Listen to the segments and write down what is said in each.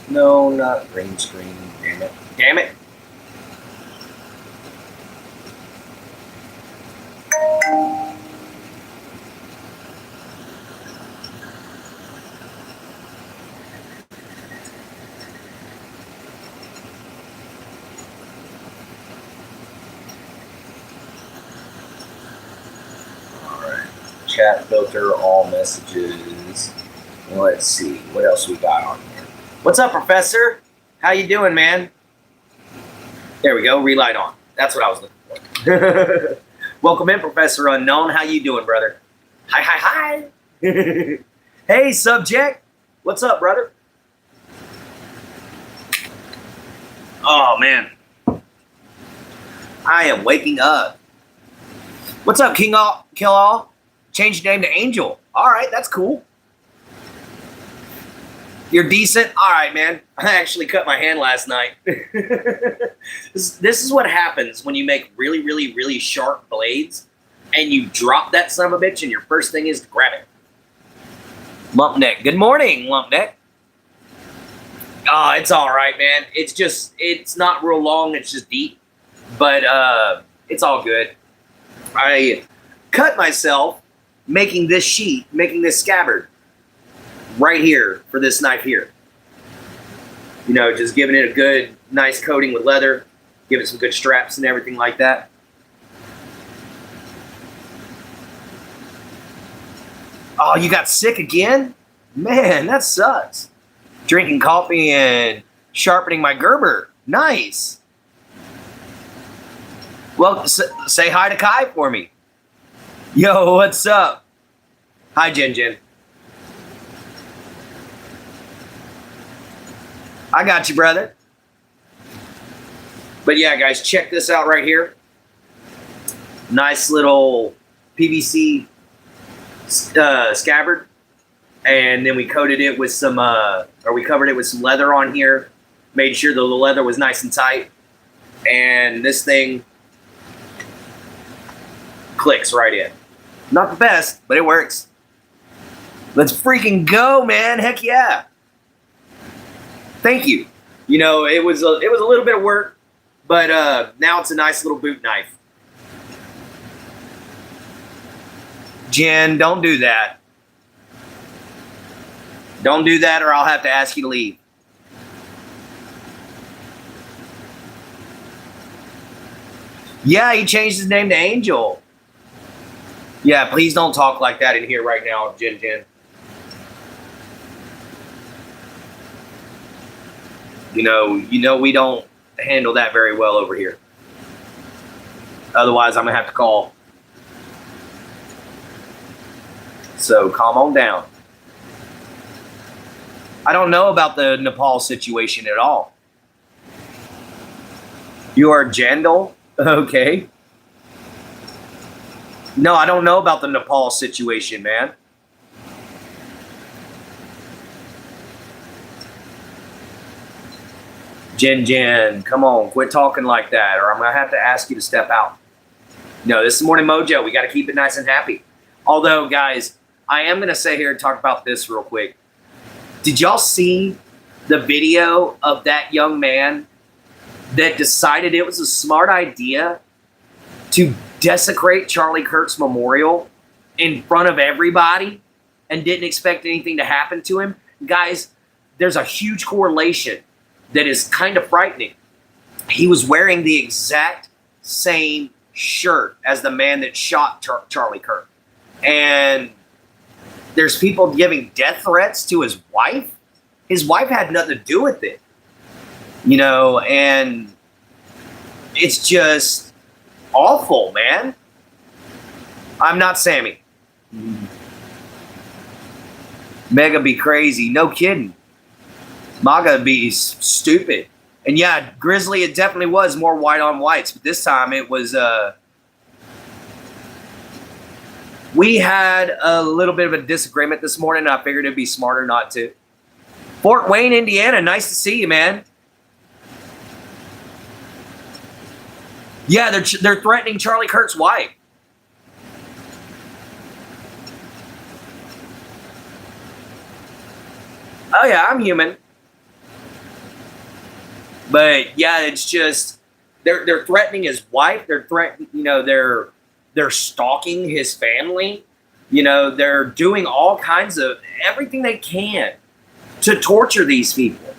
No, not green screen. Damn it. Damn it. Alright. Chat filter, all messages. Let's see. What else we got on here? What's up, Professor? How you doing, man? There we go. Relight on. That's what I was looking for. Welcome in, Professor Unknown. How you doing, brother? Hi, hi, hi. Hey, subject. What's up, brother? Oh, man. I am waking up. What's up, King All, Kill All? Change your name to Angel. All right, that's cool. You're decent? All right, man. I actually cut my hand last night. This is what happens when you make really, really, really sharp blades and you drop that son of a bitch and your first thing is to grab it. Lump neck. Good morning, lump neck. Oh, it's all right, man. It's not real long. It's just deep. But it's all good. I cut myself making this sheet, making this scabbard. Right here for this knife here. You know, just giving it a good, nice coating with leather, give it some good straps and everything like that. Oh, you got sick again? Man, that sucks. Drinking coffee and sharpening my Gerber. Nice. Well, say hi to Kai for me. Yo, what's up? Hi, Jen Jen. I got you, brother. But yeah, guys, check this out right here. Nice little PVC scabbard. And then we coated it with some, we covered it with some leather on here. Made sure the leather was nice and tight. And this thing clicks right in. Not the best, but it works. Let's freaking go, man. Heck yeah. Thank you. You know, it was a little bit of work, but now it's a nice little boot knife. Jen, don't do that. Don't do that or I'll have to ask you to leave. Yeah, he changed his name to Angel. Yeah, please don't talk like that in here right now, Jen Jen. You know we don't handle that very well over here. Otherwise, I'm going to have to call. So calm on down. I don't know about the Nepal situation at all. You are Jandal? Okay. No, I don't know about the Nepal situation, man. Jen, come on, quit talking like that, or I'm going to have to ask you to step out. No, this is Morning Mojo. We got to keep it nice and happy. Although, guys, I am going to sit here and talk about this real quick. Did y'all see the video of that young man that decided it was a smart idea to desecrate Charlie Kirk's memorial in front of everybody and didn't expect anything to happen to him? Guys, there's a huge correlation that is kind of frightening. He was wearing the exact same shirt as the man that shot Charlie Kirk. And there's people giving death threats to his wife. His wife had nothing to do with it. You know, and it's just awful, man. I'm not Sammy. Mega be crazy. No kidding. MAGA be stupid. And yeah, Grizzly, it definitely was more white on whites, but this time it was, we had a little bit of a disagreement this morning. I figured it'd be smarter not to. Fort Wayne, Indiana, nice to see you, man. Yeah, they're threatening Charlie Kirk's wife. Oh yeah, I'm human. But yeah, it's just they're threatening his wife. They're threatening, they're stalking his family. They're doing all kinds of everything they can to torture these people.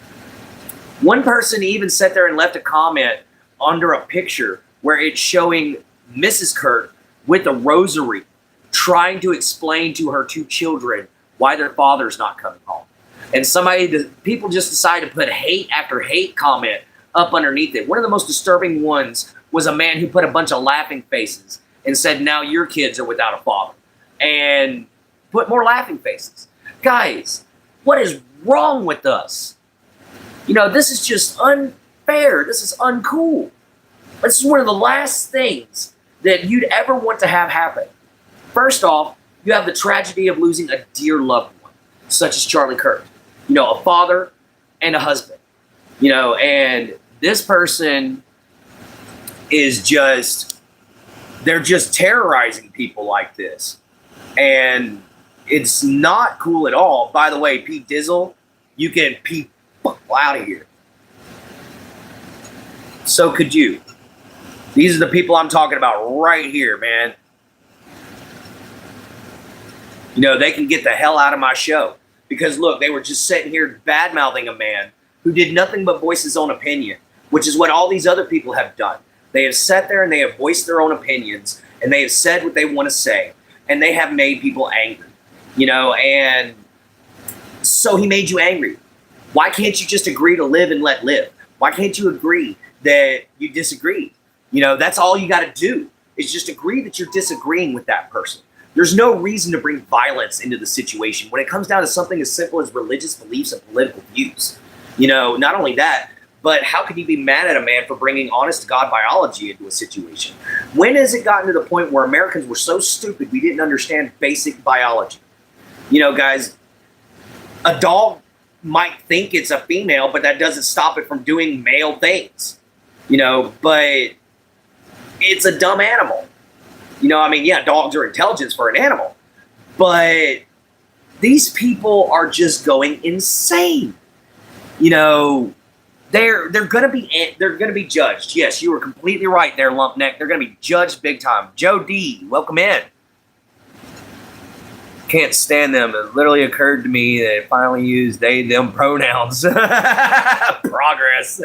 One person even sat there and left a comment under a picture where it's showing Mrs. Kirk with a rosary trying to explain to her two children why their father's not coming home. And people just decided to put hate after hate comment up underneath it. One of the most disturbing ones was a man who put a bunch of laughing faces and said, now your kids are without a father. And put more laughing faces. Guys, what is wrong with us? This is just unfair. This is uncool. This is one of the last things that you'd ever want to have happen. First off, you have the tragedy of losing a dear loved one, such as Charlie Kirk. A father and a husband. And this person is they're just terrorizing people like this. And it's not cool at all. By the way, Pete Dizzle, you can pee out of here. So could you. These are the people I'm talking about right here, man. They can get the hell out of my show. Because look, they were just sitting here bad-mouthing a man who did nothing but voice his own opinion, which is what all these other people have done. They have sat there and they have voiced their own opinions, and they have said what they want to say, and they have made people angry. And so he made you angry. Why can't you just agree to live and let live? Why can't you agree that you disagree? That's all you got to do is just agree that you're disagreeing with that person. There's no reason to bring violence into the situation when it comes down to something as simple as religious beliefs and political views. Not only that, but how could you be mad at a man for bringing honest-to-God biology into a situation? When has it gotten to the point where Americans were so stupid we didn't understand basic biology? Guys, a dog might think it's a female, but that doesn't stop it from doing male things. But it's a dumb animal. Yeah, dogs are intelligent for an animal, but these people are just going insane. They're gonna be judged. Yes, you were completely right there, Lumpneck. They're gonna be judged big time. Joe D, welcome in. Can't stand them. It literally occurred to me that it finally used they, them pronouns. Progress.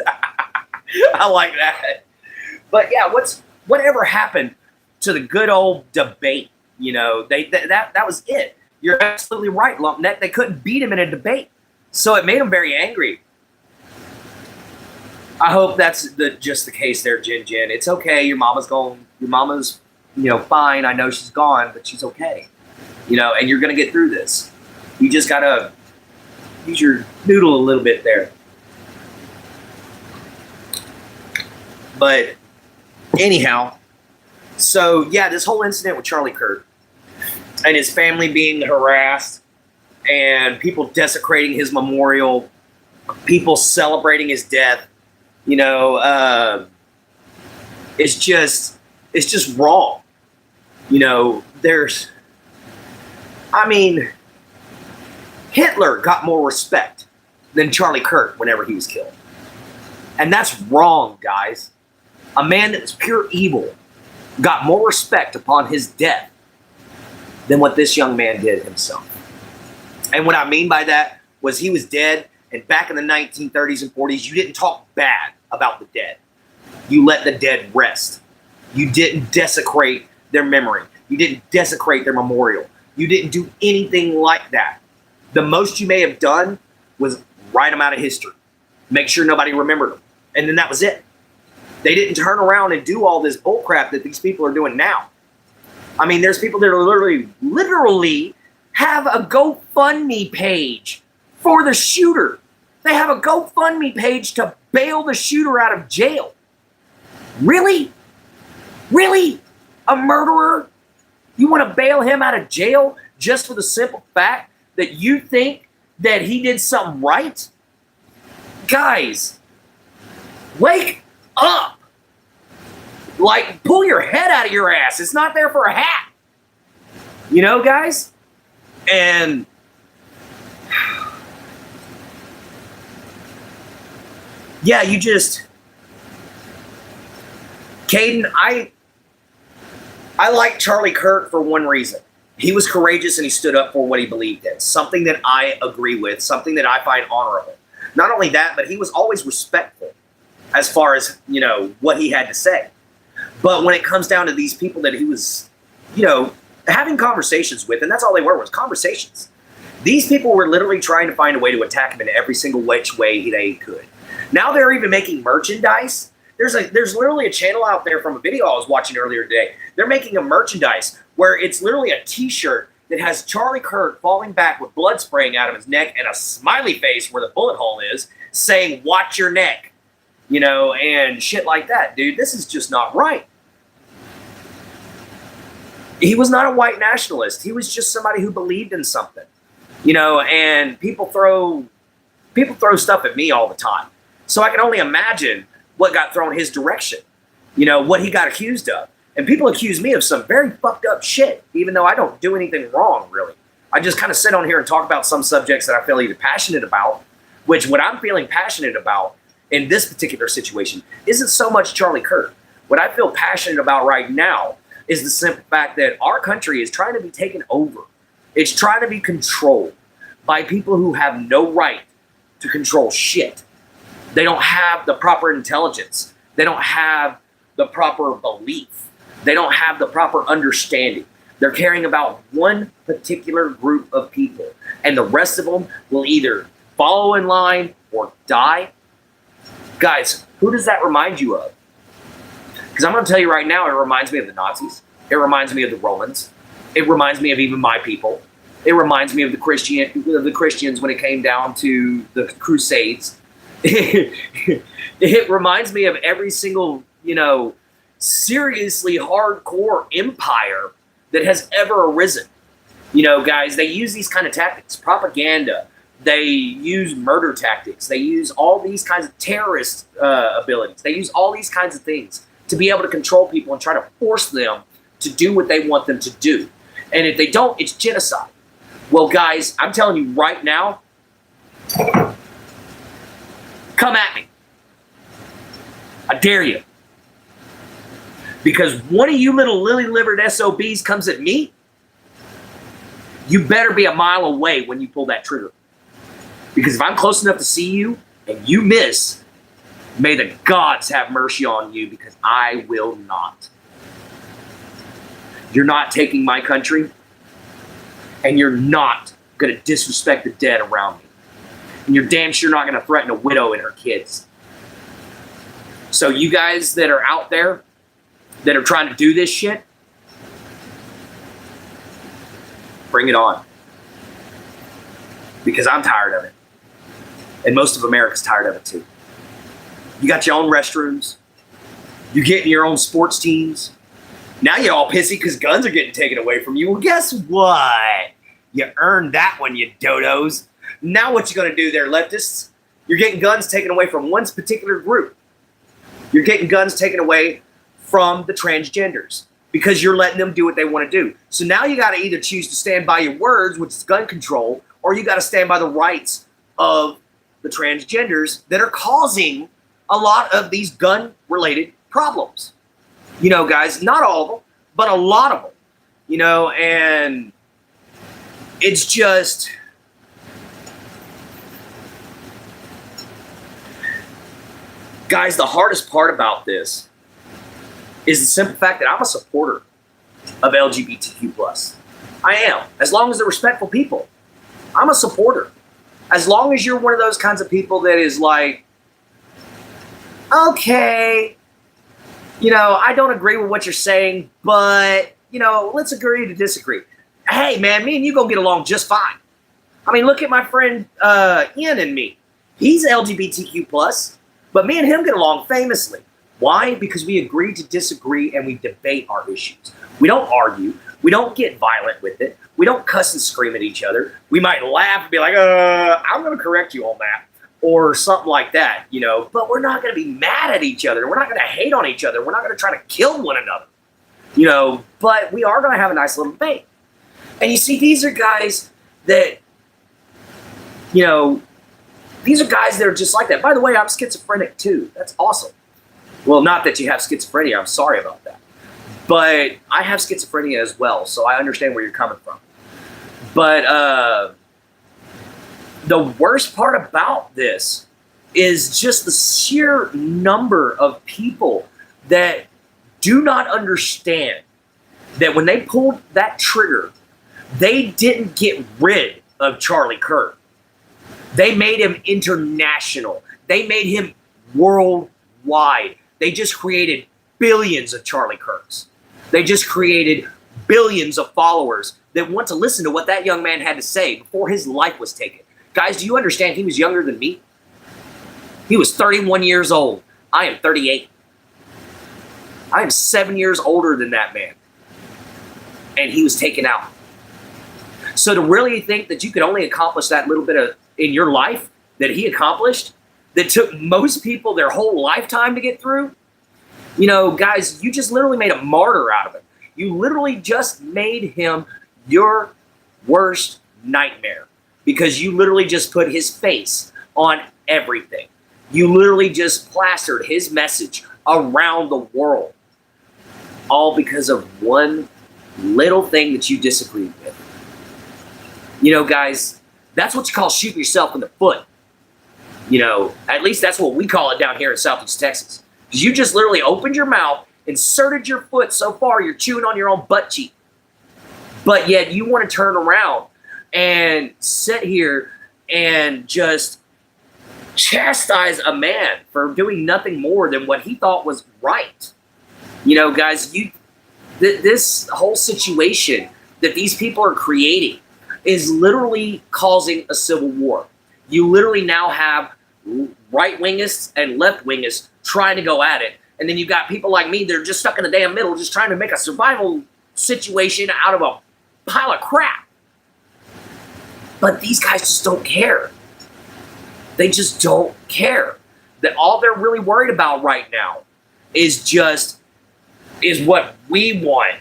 I like that. But yeah, whatever happened to the good old debate? That was it. You're absolutely right, Lumpneck. They couldn't beat him in a debate, so it made him very angry. I hope that's just the case there, Jen. It's okay. Your mama's fine. I know she's gone, but she's okay. And you're gonna get through this. You just gotta use your noodle a little bit there. But anyhow, so yeah, this whole incident with Charlie Kirk and his family being harassed and people desecrating his memorial, people celebrating his death, it's just wrong. Hitler got more respect than Charlie Kirk whenever he was killed. And that's wrong, guys. A man that was pure evil got more respect upon his death than what this young man did himself. And what I mean by that was he was dead, and back in the 1930s and 40s, you didn't talk bad about the dead. You let the dead rest. You didn't desecrate their memory. You didn't desecrate their memorial. You didn't do anything like that. The most you may have done was write them out of history. Make sure nobody remembered them. And then that was it. They didn't turn around and do all this bullcrap that these people are doing now. There's people that are literally have a GoFundMe page for the shooter. They have a GoFundMe page to bail the shooter out of jail. Really? Really? A murderer? You want to bail him out of jail just for the simple fact that you think that he did something right? Guys, wake up. Pull your head out of your ass. It's not there for a hat. Guys? And Yeah, you just, Caden, I like Charlie Kirk for one reason. He was courageous and he stood up for what he believed in. Something that I agree with, something that I find honorable. Not only that, but he was always respectful as far as, what he had to say. But when it comes down to these people that he was, having conversations with, and that's all they were, was conversations. These people were literally trying to find a way to attack him in every single which way they could. Now they're even making merchandise. There's literally a channel out there from a video I was watching earlier today. They're making a merchandise where it's literally a t-shirt that has Charlie Kirk falling back with blood spraying out of his neck and a smiley face where the bullet hole is saying, "Watch your neck," and shit like that. Dude, this is just not right. He was not a white nationalist. He was just somebody who believed in something, and people throw stuff at me all the time. So I can only imagine what got thrown his direction, what he got accused of. And people accuse me of some very fucked up shit, even though I don't do anything wrong, really. I just kind of sit on here and talk about some subjects that I feel either passionate about, which what I'm feeling passionate about in this particular situation isn't so much Charlie Kirk. What I feel passionate about right now is the simple fact that our country is trying to be taken over. It's trying to be controlled by people who have no right to control shit. They don't have the proper intelligence. They don't have the proper belief. They don't have the proper understanding. They're caring about one particular group of people, and the rest of them will either follow in line or die. Guys, who does that remind you of? Because I'm going to tell you right now, it reminds me of the Nazis. It reminds me of the Romans. It reminds me of even my people. It reminds me of the Christians when it came down to the Crusades. It reminds me of every single, seriously hardcore empire that has ever arisen. Guys, they use these kind of tactics, propaganda. They use murder tactics. They use all these kinds of terrorist abilities. They use all these kinds of things to be able to control people and try to force them to do what they want them to do. And if they don't, it's genocide. Well, guys, I'm telling you right now, come at me. I dare you. Because one of you little lily-livered SOBs comes at me, you better be a mile away when you pull that trigger. Because if I'm close enough to see you and you miss, may the gods have mercy on you, because I will not. You're not taking my country, and you're not going to disrespect the dead around me. And you're damn sure not going to threaten a widow and her kids. So you guys that are out there that are trying to do this shit, bring it on. Because I'm tired of it. And most of America's tired of it too. You got your own restrooms. You're getting your own sports teams. Now you're all pissy because guns are getting taken away from you. Well, guess what? You earned that one, you dodos. Now what you going to do there, leftists? You're getting guns taken away from one particular group. You're getting guns taken away from the transgenders because you're letting them do what they want to do. So now you got to either choose to stand by your words, which is gun control, or you got to stand by the rights of the transgenders that are causing a lot of these gun-related problems. Guys, not all of them, but a lot of them. And it's just... Guys, the hardest part about this is the simple fact that I'm a supporter of LGBTQ+. I am. As long as they're respectful people, I'm a supporter. As long as you're one of those kinds of people that is like, okay, I don't agree with what you're saying, but, let's agree to disagree. Hey, man, me and you gonna get along just fine. I mean, look at my friend Ian and me. He's LGBTQ+, but me and him get along famously. Why? Because we agree to disagree and we debate our issues. We don't argue. We don't get violent with it. We don't cuss and scream at each other. We might laugh and be like, I'm going to correct you on that. Or something like that, But we're not going to be mad at each other. We're not going to hate on each other. We're not going to try to kill one another. But we are going to have a nice little debate. And you see, these are guys that, These are guys that are just like that. By the way, I'm schizophrenic too. That's awesome. Well, not that you have schizophrenia. I'm sorry about that. But I have schizophrenia as well, so I understand where you're coming from. But the worst part about this is just the sheer number of people that do not understand that when they pulled that trigger, they didn't get rid of Charlie Kirk. They made him international. They made him worldwide. They just created billions of Charlie Kirks. They just created billions of followers that want to listen to what that young man had to say before his life was taken. Guys, do you understand he was younger than me? He was 31 years old. I am 38. I am 7 years older than that man. And he was taken out. So to really think that you could only accomplish that little bit of in your life that he accomplished, that took most people their whole lifetime to get through, you know, guys, you just literally made a martyr out of him. You literally just made him your worst nightmare because you literally just put his face on everything. You literally just plastered his message around the world, all because of one little thing that you disagreed with. You know, guys, that's what you call shooting yourself in the foot. You know, at least that's what we call it down here in Southeast Texas. Because you just literally opened your mouth, inserted your foot so far you're chewing on your own butt cheek. But yet you want to turn around and sit here and just chastise a man for doing nothing more than what he thought was right. You know, guys, this whole situation that these people are creating is literally causing a civil war. You literally now have right-wingists and left-wingists trying to go at it. And then you've got people like me that are just stuck in the damn middle, just trying to make a survival situation out of a pile of crap. But these guys just don't care. They just don't care. That all they're really worried about right now is what we want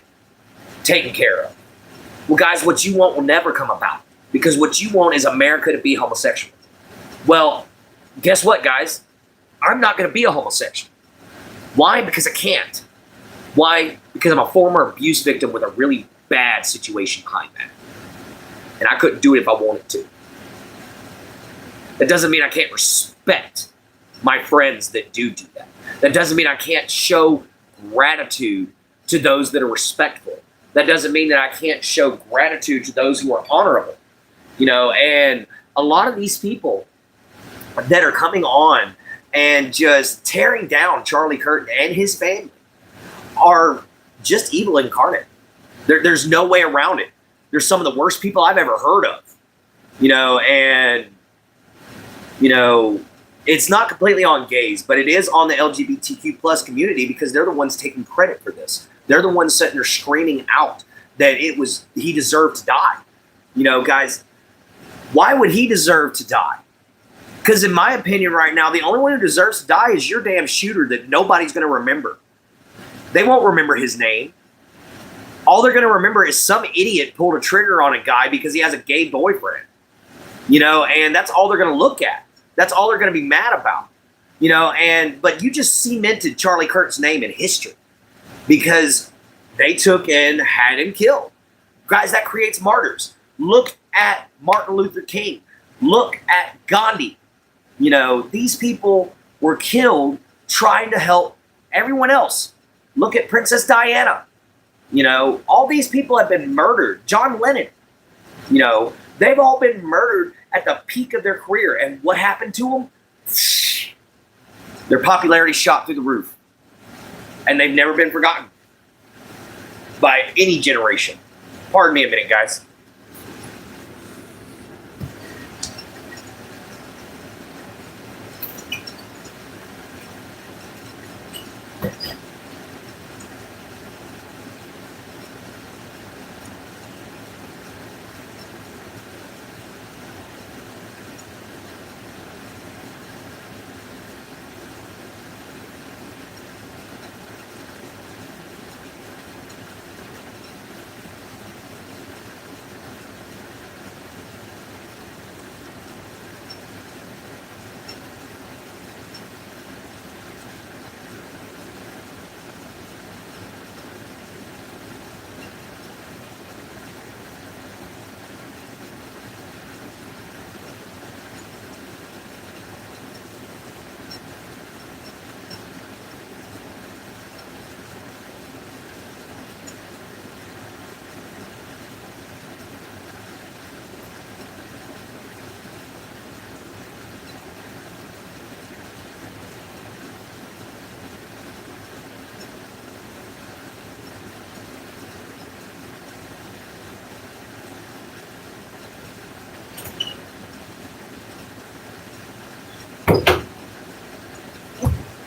taken care of. Well, guys, what you want will never come about because what you want is America to be homosexual. Well, guess what, guys? I'm not going to be a homosexual. Why? Because I can't. Why? Because I'm a former abuse victim with a really bad situation behind that. And I couldn't do it if I wanted to. That doesn't mean I can't respect my friends that do that. That doesn't mean I can't show gratitude to those that are respectful. That doesn't mean that I can't show gratitude to those who are honorable. You know, and a lot of these people that are coming on and just tearing down Charlie Kirk and his family are just evil incarnate. There's no way around it. They're some of the worst people I've ever heard of. You know, and, you know, it's not completely on gays, but it is on the LGBTQ plus community because they're the ones taking credit for this. They're the ones sitting there screaming out that he deserved to die. You know, guys, why would he deserve to die? Because in my opinion right now, the only one who deserves to die is your damn shooter that nobody's going to remember. They won't remember his name. All they're going to remember is some idiot pulled a trigger on a guy because he has a gay boyfriend. You know, and that's all they're going to look at. That's all they're going to be mad about. You know, but you just cemented Charlie Kirk's name in history because they took and had him killed. Guys, that creates martyrs. Look at Martin Luther King. Look at Gandhi. You know, these people were killed trying to help everyone else. Look at Princess Diana. You know, all these people have been murdered. John Lennon. You know, they've all been murdered at the peak of their career. And what happened to them? Their popularity shot through the roof. And they've never been forgotten by any generation. Pardon me a minute, guys.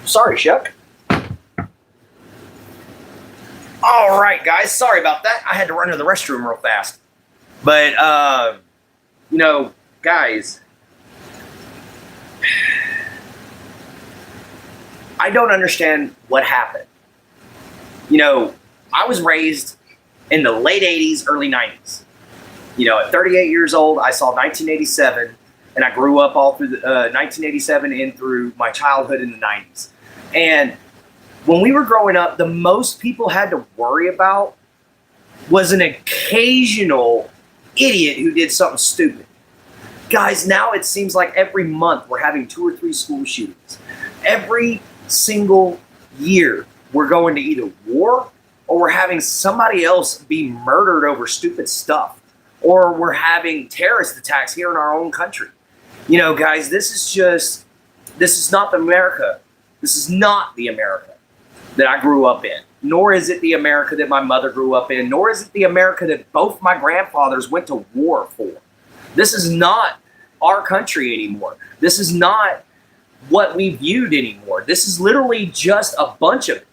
Sorry, Chuck. All right, guys. Sorry about that. I had to run to the restroom real fast. But, you know, guys, I don't understand what happened. You know, I was raised in the late 80s, early 90s. You know, at 38 years old, I saw 1987, and I grew up all through the 1987 and through my childhood in the 90s. And when we were growing up, the most people had to worry about was an occasional idiot who did something stupid. Guys, now it seems like every month we're having 2 or 3 school shootings. Every single year we're going to either war or we're having somebody else be murdered over stupid stuff. Or we're having terrorist attacks here in our own country. You know, guys, this is not the America. This is not the America that I grew up in. Nor is it the America that my mother grew up in. Nor is it the America that both my grandfathers went to war for. This is not our country anymore. This is not what we viewed anymore. This is literally just a bunch of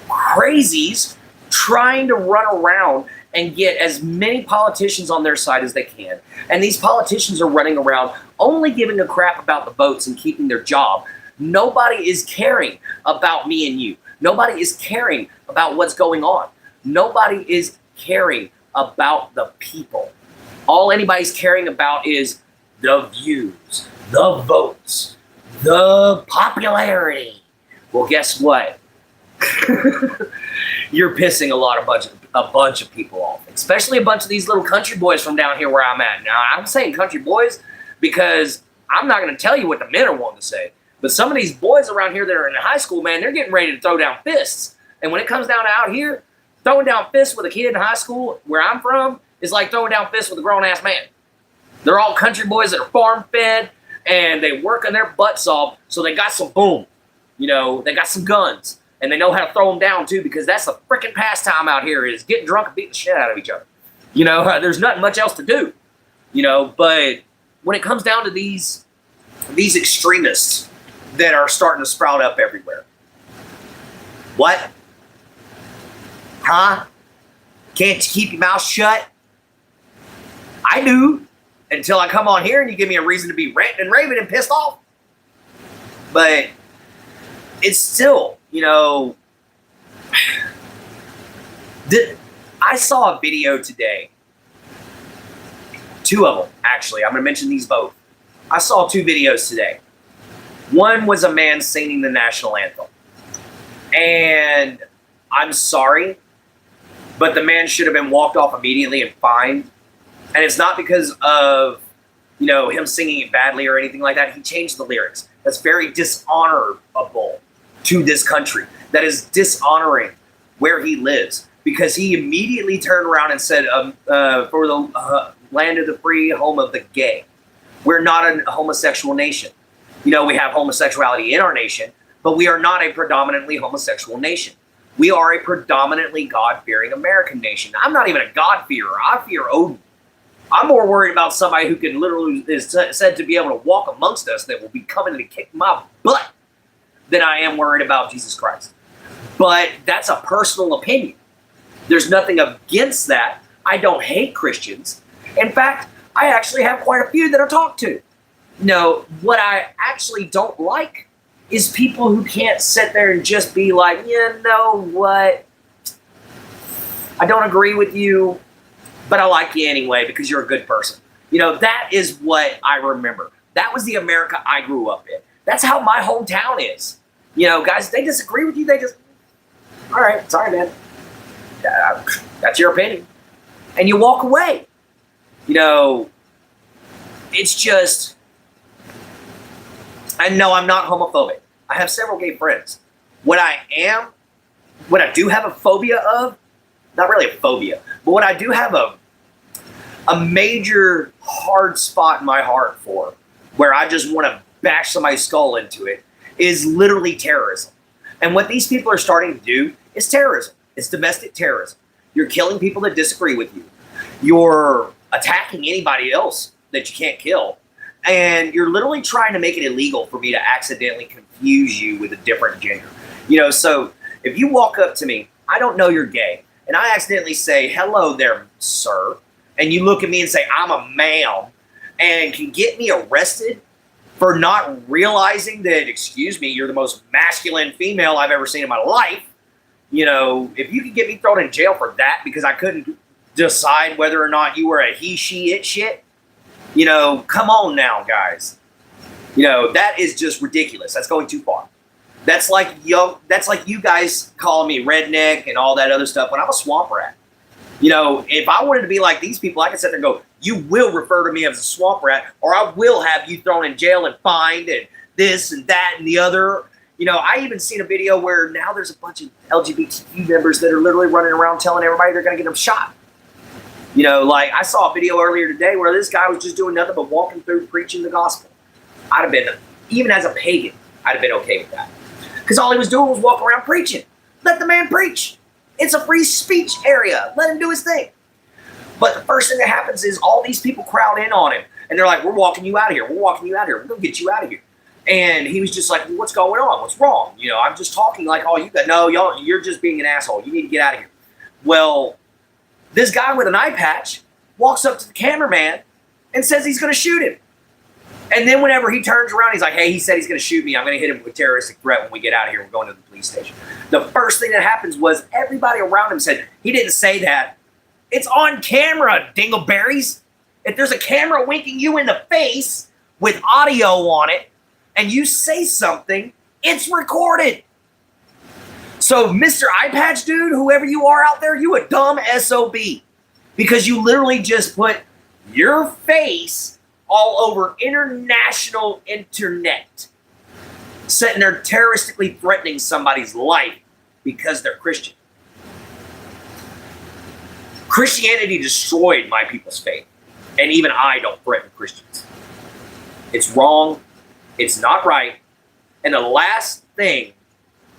crazies trying to run around and get as many politicians on their side as they can. And these politicians are running around only giving a crap about the votes and keeping their job. Nobody is caring about me and you. Nobody is caring about what's going on. Nobody is caring about the people. All anybody's caring about is the views, the votes, the popularity. Well, guess what? You're pissing a bunch of people off, especially a bunch of these little country boys from down here where I'm at. Now, I'm saying country boys because I'm not going to tell you what the men are wanting to say. But some of these boys around here that are in high school, man, they're getting ready to throw down fists. And when it comes down to out here, throwing down fists with a kid in high school where I'm from is like throwing down fists with a grown-ass man. They're all country boys that are farm-fed, and they work on their butts off, so they got some boom. You know, they got some guns. And they know how to throw them down, too, because that's the freaking pastime out here is getting drunk and beating the shit out of each other. You know, there's nothing much else to do. You know, but when it comes down to these extremists that are starting to sprout up everywhere. What? Huh? Can't you keep your mouth shut? I do, until I come on here and you give me a reason to be ranting and raving and pissed off. But it's still, you know, I saw a video today. 2 of them, actually. I'm going to mention these both. I saw 2 videos today. One was a man singing the national anthem. And I'm sorry, but the man should have been walked off immediately and fined. And it's not because of, you know, him singing it badly or anything like that. He changed the lyrics. That's very dishonorable to this country. That is dishonoring where he lives. Because he immediately turned around and said, for the land of the free, home of the gay. We're not a homosexual nation. You know, we have homosexuality in our nation, but we are not a predominantly homosexual nation. We are a predominantly God-fearing American nation. I'm not even a God-fearer. I fear Odin. I'm more worried about somebody who can literally is said to be able to walk amongst us that will be coming to kick my butt than I am worried about Jesus Christ. But that's a personal opinion. There's nothing against that. I don't hate Christians. In fact, I actually have quite a few that I talk to. No, what I actually don't like is people who can't sit there and just be like, you know what? I don't agree with you, but I like you anyway because you're a good person. You know, that is what I remember. That was the America I grew up in. That's how my hometown is. You know, guys, they disagree with you. They just, all right, sorry, man. That's your opinion. And you walk away. You know, it's just, and no, I'm not homophobic. I have several gay friends. What I do have a phobia of, not really a phobia, but what I do have a major hard spot in my heart for, where I just want to bash somebody's skull into it, is literally terrorism. And what these people are starting to do is terrorism. It's domestic terrorism. You're killing people that disagree with you. You're attacking anybody else that you can't kill. and you're literally trying to make it illegal for me to accidentally confuse you with a different gender. So if you walk up to me, I don't know you're gay, and I accidentally say, hello there, sir, and you look at me and say, I'm a ma'am, and can get me arrested for not realizing that, excuse me, you're the most masculine female I've ever seen in my life. If you could get me thrown in jail for that because I couldn't decide whether or not you were a he, she, it shit, come on now, guys. That is just ridiculous. That's going too far. That's like you guys calling me redneck and all that other stuff when I'm a swamp rat. If I wanted to be like these people, I could sit there and go, you will refer to me as a swamp rat, or I will have you thrown in jail and fined and this and that and the other. I even seen a video where now there's a bunch of LGBTQ members that are literally running around telling everybody they're going to get them shot. Like I saw a video earlier today where this guy was just doing nothing but walking through preaching the gospel. I'd have been, even as a pagan, I'd have been okay with that. Because all he was doing was walking around preaching. Let the man preach. It's a free speech area. Let him do his thing. But the first thing that happens is all these people crowd in on him. And they're like, we're walking you out of here. We're walking you out of here. We're going to get you out of here. And he was just like, well, what's going on? What's wrong? I'm just talking like all you got. No, y'all, you're just being an asshole. You need to get out of here. Well, this guy with an eye patch walks up to the cameraman and says he's going to shoot him. And then whenever he turns around, he's like, hey, he said he's going to shoot me. I'm going to hit him with a terroristic threat when we get out of here. We're going to the police station. The first thing that happens was everybody around him said, he didn't say that. It's on camera, dingleberries. If there's a camera winking you in the face with audio on it and you say something, it's recorded. So Mr. Eye Patch dude, whoever you are out there, you a dumb SOB. Because you literally just put your face all over international internet, sitting there terroristically threatening somebody's life because they're Christian. Christianity destroyed my people's faith, and even I don't threaten Christians. It's wrong. It's not right. And the last thing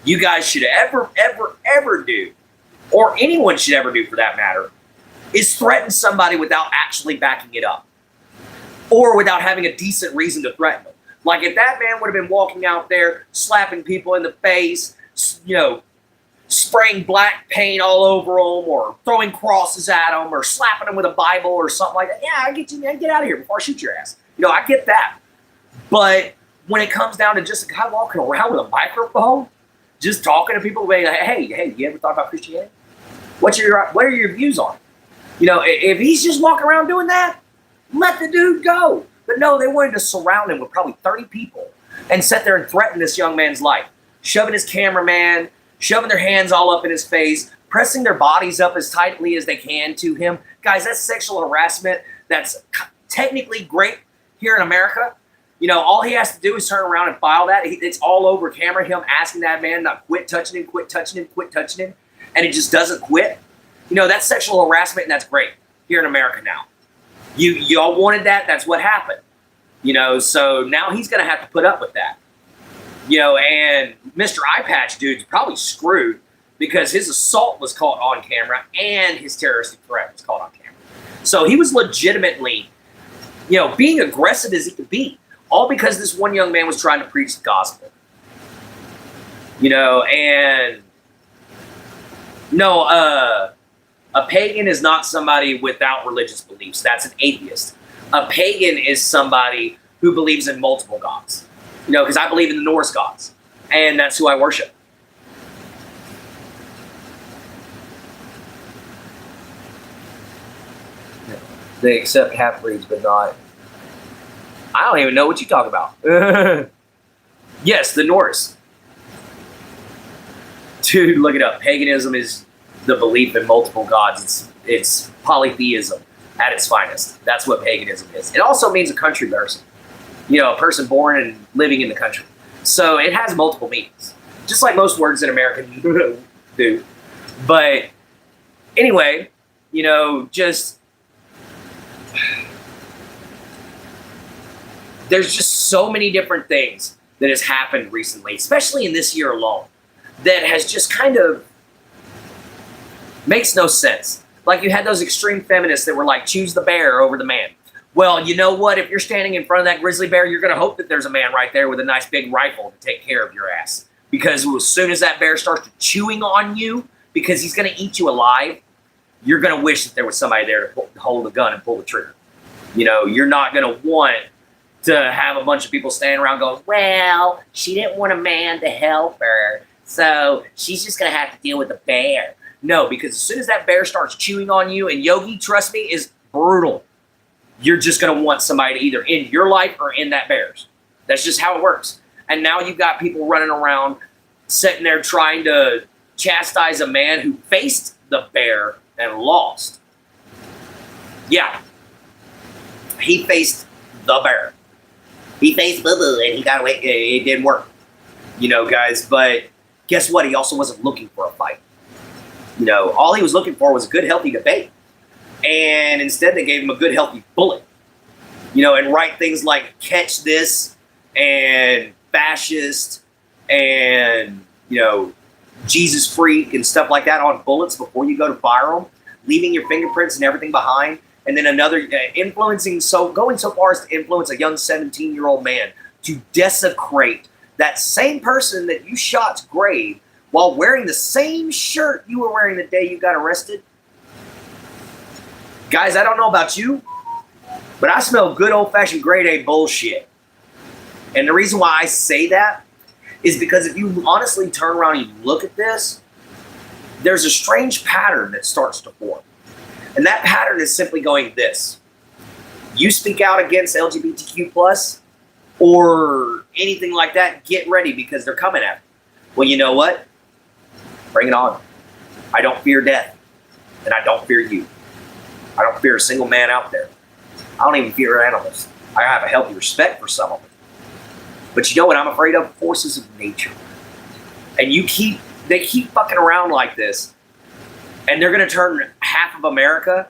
you guys should ever do, or anyone should ever do for that matter, is threaten somebody without actually backing it up, or without having a decent reason to threaten them. Like if that man would have been walking out there slapping people in the face, spraying black paint all over them, or throwing crosses at them, or slapping them with a Bible or something like that. Yeah, I get you, man. Get out of here before I shoot your ass. I get that. But when it comes down to just a guy walking around with a microphone, just talking to people, like, hey, you ever thought about Christianity? What are your views on it? If he's just walking around doing that, let the dude go. But no, they wanted to surround him with probably 30 people and sit there and threaten this young man's life, shoving his cameraman, shoving their hands all up in his face, pressing their bodies up as tightly as they can to him. Guys, that's sexual harassment. That's technically great here in America. All he has to do is turn around and file that. It's all over camera, him asking that man not quit touching him, quit touching him, quit touching him. And it just doesn't quit. That's sexual harassment, and that's great here in America now. Y'all wanted that. That's what happened. So now he's going to have to put up with that. And Mr. Eye Patch dude's probably screwed because his assault was caught on camera and his terroristic threat was caught on camera. So he was legitimately, being aggressive as he could be, all because this one young man was trying to preach the gospel. And no, a pagan is not somebody without religious beliefs. That's an atheist. A pagan is somebody who believes in multiple gods. Because I believe in the Norse gods, and that's who I worship. They accept half-breeds, but not. I don't even know what you talk about. Yes, the Norse. Dude, look it up. Paganism is the belief in multiple gods. It's polytheism at its finest. That's what paganism is. It also means a country person. A person born and living in the country. So it has multiple meanings. Just like most words in American do. But anyway, just there's just so many different things that has happened recently, especially in this year alone, that has just kind of makes no sense. Like you had those extreme feminists that were like, choose the bear over the man. Well, you know what? If you're standing in front of that grizzly bear, you're going to hope that there's a man right there with a nice big rifle to take care of your ass. Because as soon as that bear starts chewing on you, because he's going to eat you alive, you're going to wish that there was somebody there to hold a gun and pull the trigger. You know, you're not going to want to have a bunch of people standing around going, well, she didn't want a man to help her, so she's just going to have to deal with the bear. No, because as soon as that bear starts chewing on you, and Yogi, trust me, is brutal, you're just going to want somebody to either end your life or end that bear's. That's just how it works. And now you've got people running around sitting there trying to chastise a man who faced the bear and lost. Yeah. He faced the bear. He faced Boo-Boo and he got away. It didn't work. You know, guys, but guess what? He also wasn't looking for a fight. You know, all he was looking for was a good, healthy debate. And instead they gave him a good, healthy bullet. You know, and write things like catch this and fascist and, you know, Jesus freak and stuff like that on bullets before you go to fire them, leaving your fingerprints and everything behind. And then another going so far as to influence a young 17-year-old man to desecrate that same person that you shot's grave while wearing the same shirt you were wearing the day you got arrested. Guys, I don't know about you, but I smell good old-fashioned grade A bullshit. And the reason why I say that is because if you honestly turn around and you look at this, there's a strange pattern that starts to form. And that pattern is simply going this. You speak out against LGBTQ+, or anything like that, get ready because they're coming at you. Well, you know what? Bring it on. I don't fear death, and I don't fear you. I don't fear a single man out there. I don't even fear animals. I have a healthy respect for some of them. But you know what I'm afraid of? Forces of nature. And they keep fucking around like this, and they're going to turn half of America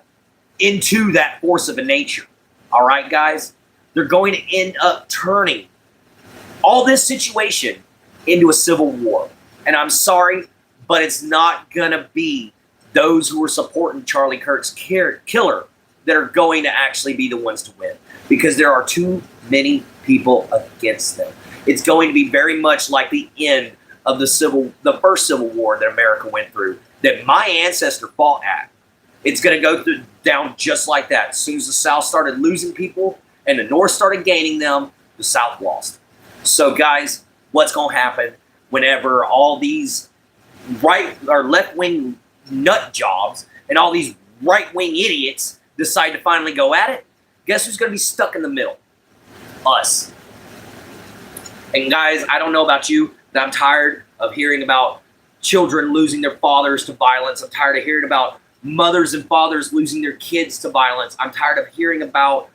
into that force of nature. All right, guys? They're going to end up turning all this situation into a civil war. And I'm sorry, but it's not going to be those who are supporting Charlie Kirk's killer that are going to actually be the ones to win. Because there are too many people against them. It's going to be very much like the end of the first Civil War that America went through, that my ancestor fought at. It's going to go down just like that. As soon as the South started losing people and the North started gaining them, the South lost. So guys, what's going to happen whenever all these right or left-wing nut jobs and all these right-wing idiots decide to finally go at it? Guess who's going to be stuck in the middle? Us. And guys, I don't know about you, but I'm tired of hearing about children losing their fathers to violence. I'm tired of hearing about mothers and fathers losing their kids to violence. I'm tired of hearing about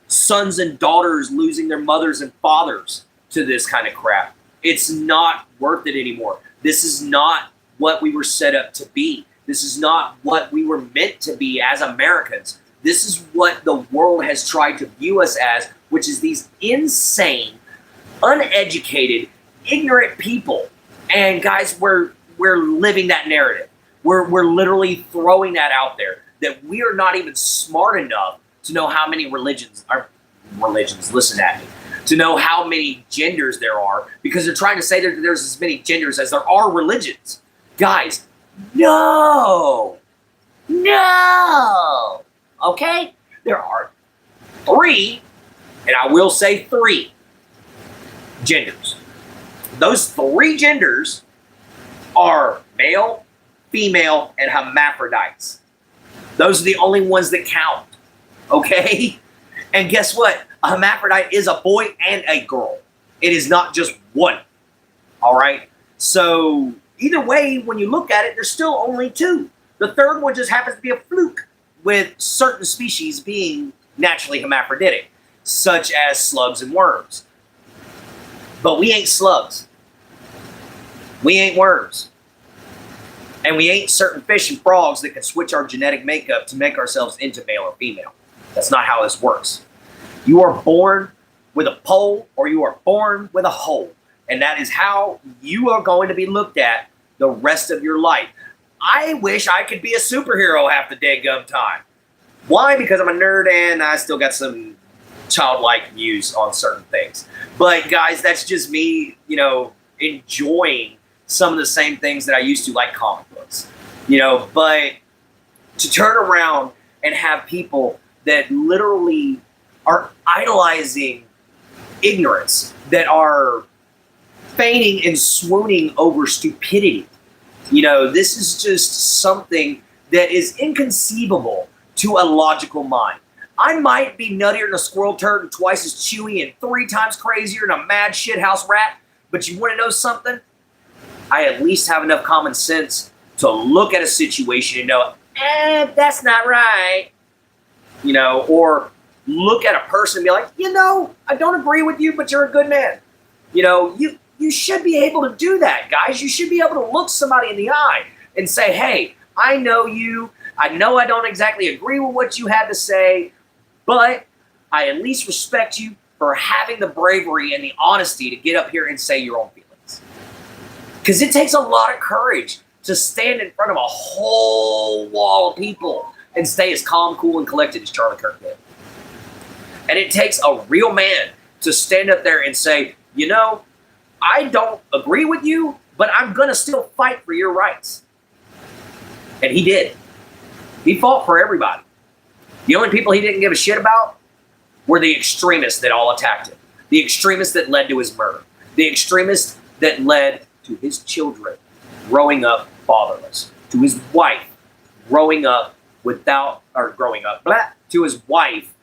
sons and daughters losing their mothers and fathers to this kind of crap. It's not worth it anymore. This is not what we were set up to be. This is not what we were meant to be as Americans. This is what the world has tried to view us as, which is these insane, uneducated, ignorant people. And guys, we're living that narrative. We're literally throwing that out there, that we are not even smart enough to know how many religions, listen at me, to know how many genders there are, because they're trying to say that there's as many genders as there are religions. Guys, no, okay? There are 3, and I will say 3 genders. Those 3 genders are male, female, and hermaphrodites. Those are the only ones that count, okay? And guess what? A hermaphrodite is a boy and a girl. It is not just one, all right? So either way, when you look at it, there's still only 2. The third one just happens to be a fluke, with certain species being naturally hermaphroditic, such as slugs and worms. But we ain't slugs. We ain't worms. And we ain't certain fish and frogs that can switch our genetic makeup to make ourselves into male or female. That's not how this works. You are born with a pole, or you are born with a hole. And that is how you are going to be looked at the rest of your life. I wish I could be a superhero half the dadgum time. Why? Because I'm a nerd and I still got some childlike views on certain things. But guys, that's just me, enjoying some of the same things that I used to, like comic books, but to turn around and have people that literally are idolizing ignorance, that are fainting and swooning over stupidity. This is just something that is inconceivable to a logical mind. I might be nuttier than a squirrel turd and twice as chewy and 3 times crazier than a mad shithouse rat, but you want to know something? I at least have enough common sense to look at a situation and know, that's not right. Or look at a person and be like, I don't agree with you, but you're a good man. You should be able to do that, guys. You should be able to look somebody in the eye and say, hey, I know you. I know I don't exactly agree with what you had to say, but I at least respect you for having the bravery and the honesty to get up here and say your own feelings. Because it takes a lot of courage to stand in front of a whole wall of people and stay as calm, cool, and collected as Charlie Kirk did. And it takes a real man to stand up there and say, I don't agree with you, but I'm going to still fight for your rights. And he did. He fought for everybody. The only people he didn't give a shit about were the extremists that all attacked him. The extremists that led to his murder. The extremists that led to his children growing up fatherless. To his wife growing up to his wife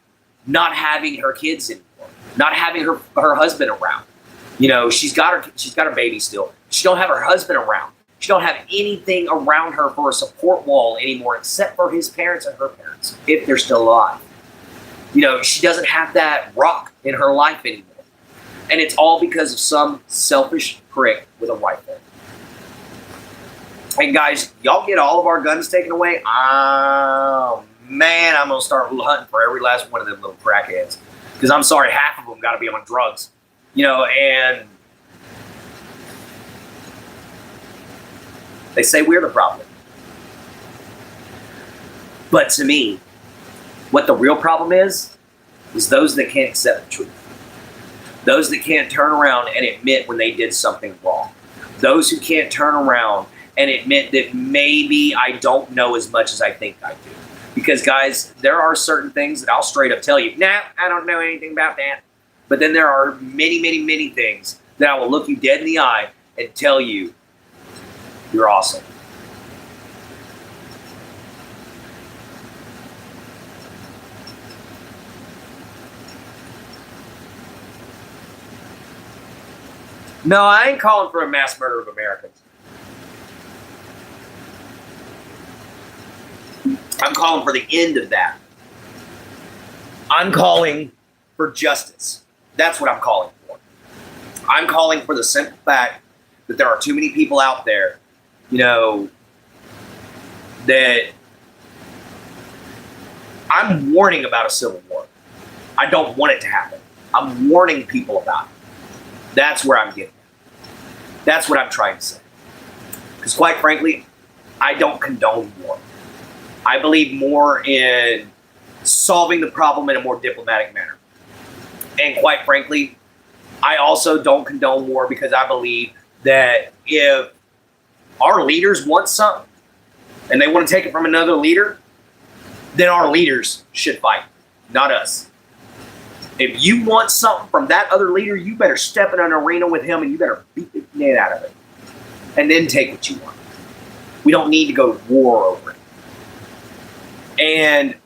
not having her kids anymore. Not having her husband around. She's got her baby still. She don't have her husband around. She don't have anything around her for a support wall anymore except for his parents and her parents, if they're still alive. She doesn't have that rock in her life anymore. And it's all because of some selfish prick with a rifle. And guys, y'all get all of our guns taken away? Oh, man, I'm going to start hunting for every last one of them little crackheads. Because I'm sorry, half of them got to be on drugs. And they say we're the problem. But to me, what the real problem is those that can't accept the truth. Those that can't turn around and admit when they did something wrong. Those who can't turn around and admit that maybe I don't know as much as I think I do. Because, guys, there are certain things that I'll straight up tell you, nah, I don't know anything about that. But then there are many, many, many things that I will look you dead in the eye and tell you, you're awesome. No, I ain't calling for a mass murder of Americans. I'm calling for the end of that. I'm calling for justice. That's what I'm calling for. I'm calling for the simple fact that there are too many people out there, that I'm warning about a civil war. I don't want it to happen. I'm warning people about it. That's where I'm getting at. That's what I'm trying to say. Because quite frankly, I don't condone war. I believe more in solving the problem in a more diplomatic manner. And quite frankly, I also don't condone war because I believe that if our leaders want something and they want to take it from another leader, then our leaders should fight, not us. If you want something from that other leader, you better step in an arena with him and you better beat the shit out of it. And then take what you want. We don't need to go to war over it. And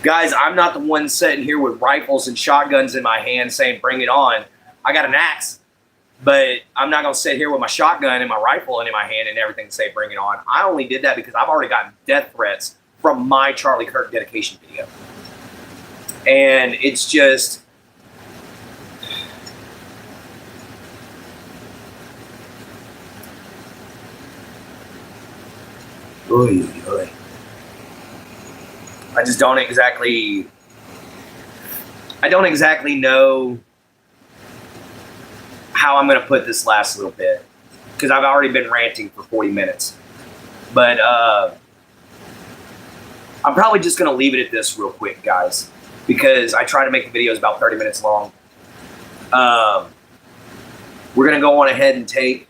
guys, I'm not the one sitting here with rifles and shotguns in my hand saying, bring it on. I got an axe, but I'm not going to sit here with my shotgun and my rifle in my hand and everything and say, bring it on. I only did that because I've already gotten death threats from my Charlie Kirk dedication video. And it's just, I just don't exactly know how I'm going to put this last little bit because I've already been ranting for 40 minutes. But I'm probably just going to leave it at this real quick, guys. because I try to make the videos about 30 minutes long. We're going to go on ahead and take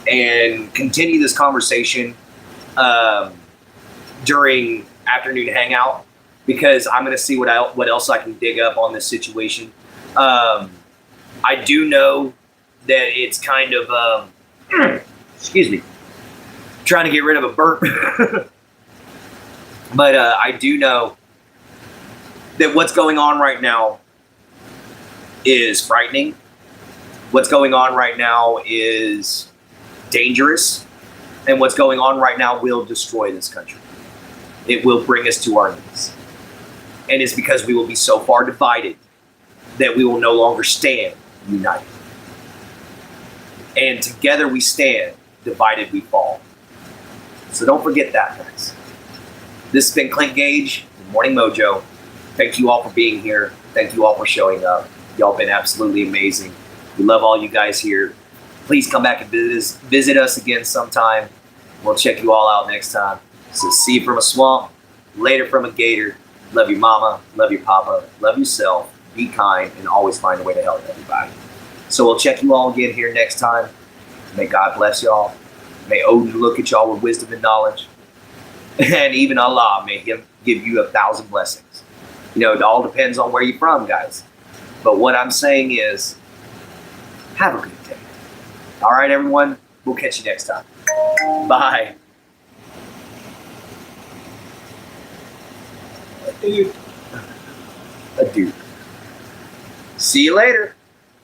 and continue this conversation during afternoon hangout, because I'm going to see what else I can dig up on this situation. I do know that it's kind of, excuse me, trying to get rid of a burp. But I do know that what's going on right now is frightening. What's going on right now is dangerous. And what's going on right now will destroy this country. It will bring us to our knees. And it's because we will be so far divided that we will no longer stand united. And together we stand, divided we fall. So don't forget that, guys. This has been Clint Gage, Morning Mojo. Thank you all for being here. Thank you all for showing up. Y'all been absolutely amazing. We love all you guys here. Please come back and visit us again sometime. We'll check you all out next time. So see you from a swamp, later from a gator. Love your mama, love your papa, love yourself, be kind, and always find a way to help everybody. So we'll check you all again here next time. May God bless y'all. May Odin look at y'all with wisdom and knowledge. And even Allah, may Him give you 1,000 blessings. You know, it all depends on where you're from, guys. But what I'm saying is, have a good day. All right, everyone. We'll catch you next time. Bye. Adieu. See you later.